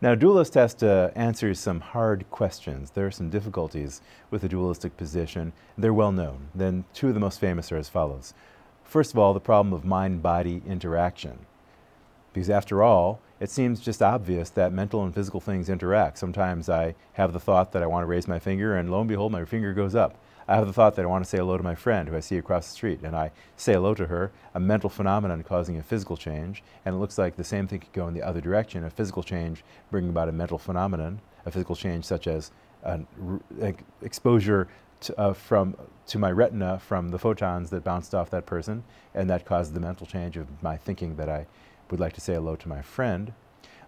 Now, a dualist has to answer some hard questions. There are some difficulties with a dualistic position. They're well known. Then two of the most famous are as follows. First of all, the problem of mind-body interaction. Because after all, it seems just obvious that mental and physical things interact. Sometimes I have the thought that I want to raise my finger, and lo and behold, my finger goes up. I have the thought that I want to say hello to my friend who I see across the street, and I say hello to her, a mental phenomenon causing a physical change, and it looks like the same thing could go in the other direction, a physical change bringing about a mental phenomenon, a physical change such as exposure to my retina from the photons that bounced off that person, and that caused the mental change of my thinking that I would like to say hello to my friend.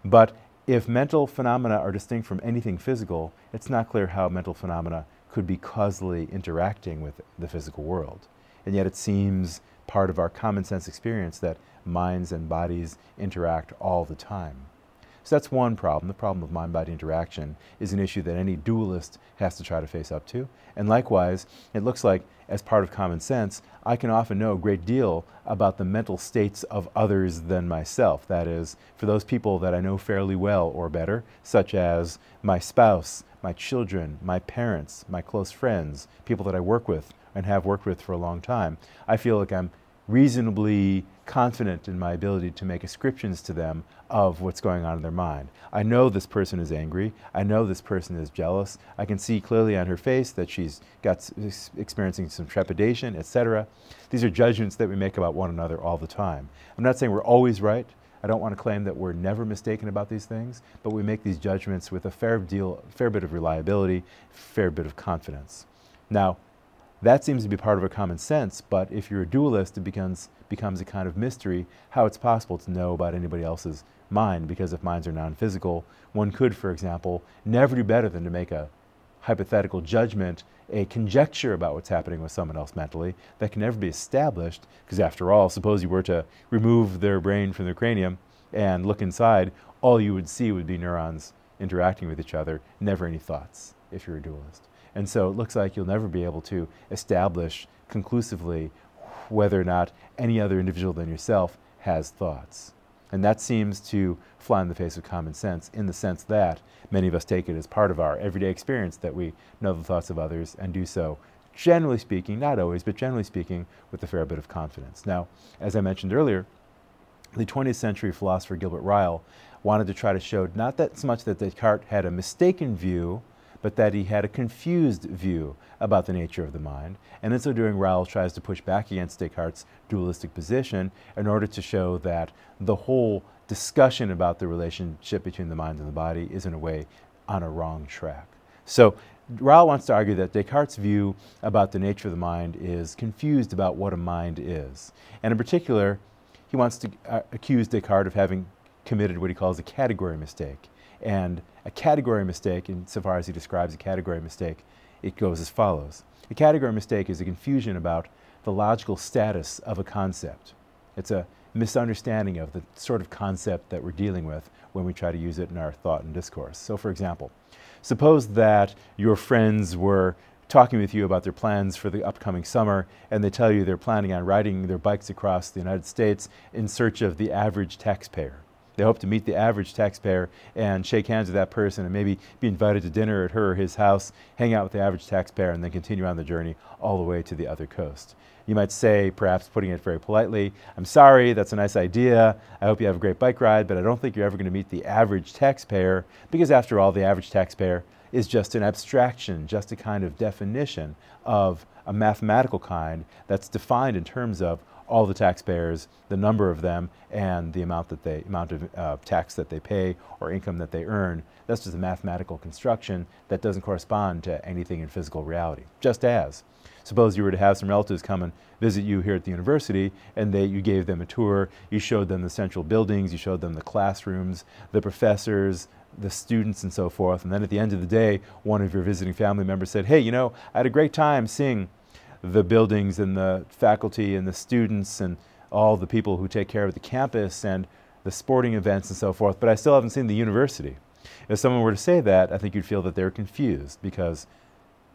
But if mental phenomena are distinct from anything physical, it's not clear how mental phenomena could be causally interacting with the physical world. And yet it seems part of our common sense experience that minds and bodies interact all the time. So that's one problem. The problem of mind-body interaction is an issue that any dualist has to try to face up to. And likewise, it looks like, as part of common sense, I can often know a great deal about the mental states of others than myself. That is, for those people that I know fairly well or better, such as my spouse, my children, my parents, my close friends, people that I work with and have worked with for a long time, I feel like I'm reasonably confident in my ability to make ascriptions to them of what's going on in their mind. I know this person is angry. I know this person is jealous. I can see clearly on her face that she's experiencing some trepidation, etc. These are judgments that we make about one another all the time. I'm not saying we're always right. I don't want to claim that we're never mistaken about these things, but we make these judgments with a fair bit of reliability, fair bit of confidence. Now, that seems to be part of our common sense, but if you're a dualist, it becomes a kind of mystery how it's possible to know about anybody else's mind, because if minds are non-physical, one could, for example, never do better than to make a hypothetical judgment, a conjecture about what's happening with someone else mentally that can never be established, because after all, suppose you were to remove their brain from their cranium and look inside, all you would see would be neurons interacting with each other, never any thoughts, if you're a dualist. And so it looks like you'll never be able to establish conclusively whether or not any other individual than yourself has thoughts. And that seems to fly in the face of common sense, in the sense that many of us take it as part of our everyday experience that we know the thoughts of others and do so, generally speaking, not always, but generally speaking, with a fair bit of confidence. Now, as I mentioned earlier, the 20th century philosopher Gilbert Ryle wanted to try to show not that so much that Descartes had a mistaken view, but that he had a confused view about the nature of the mind. And in so doing, Ryle tries to push back against Descartes' dualistic position in order to show that the whole discussion about the relationship between the mind and the body is in a way on a wrong track. So Ryle wants to argue that Descartes' view about the nature of the mind is confused about what a mind is. And in particular, he wants to accuse Descartes of having committed what he calls a category mistake. And a category mistake, insofar as he describes a category mistake, it goes as follows. A category mistake is a confusion about the logical status of a concept. It's a misunderstanding of the sort of concept that we're dealing with when we try to use it in our thought and discourse. So for example, suppose that your friends were talking with you about their plans for the upcoming summer, and they tell you they're planning on riding their bikes across the United States in search of the average taxpayer. They hope to meet the average taxpayer and shake hands with that person and maybe be invited to dinner at her or his house, hang out with the average taxpayer, and then continue on the journey all the way to the other coast. You might say, perhaps putting it very politely, I'm sorry, that's a nice idea. I hope you have a great bike ride, but I don't think you're ever going to meet the average taxpayer, because after all, the average taxpayer is just an abstraction, just a kind of definition of a mathematical kind that's defined in terms of all the taxpayers, the number of them, and the amount of tax that they pay or income that they earn. That's just a mathematical construction that doesn't correspond to anything in physical reality. Just as, suppose you were to have some relatives come and visit you here at the university, and you gave them a tour, you showed them the central buildings, you showed them the classrooms, the professors, the students, and so forth, and then at the end of the day, one of your visiting family members said, hey, you know, I had a great time seeing the buildings and the faculty and the students and all the people who take care of the campus and the sporting events and so forth, but I still haven't seen the university. If someone were to say that, I think you'd feel that they're confused, because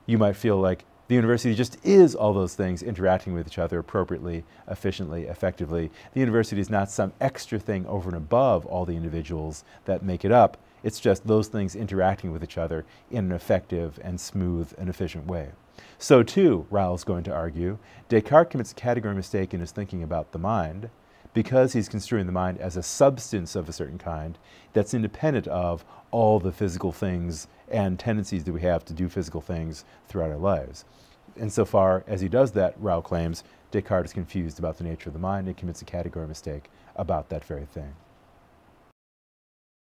you might feel like The university just is all those things interacting with each other appropriately, efficiently, effectively. The university is not some extra thing over and above all the individuals that make it up. It's just those things interacting with each other in an effective and smooth and efficient way. So too, Raoul's going to argue, Descartes commits a category mistake in his thinking about the mind because he's construing the mind as a substance of a certain kind that's independent of all the physical things and tendencies that we have to do physical things throughout our lives. Insofar as he does that, Raoul claims, Descartes is confused about the nature of the mind and commits a category mistake about that very thing.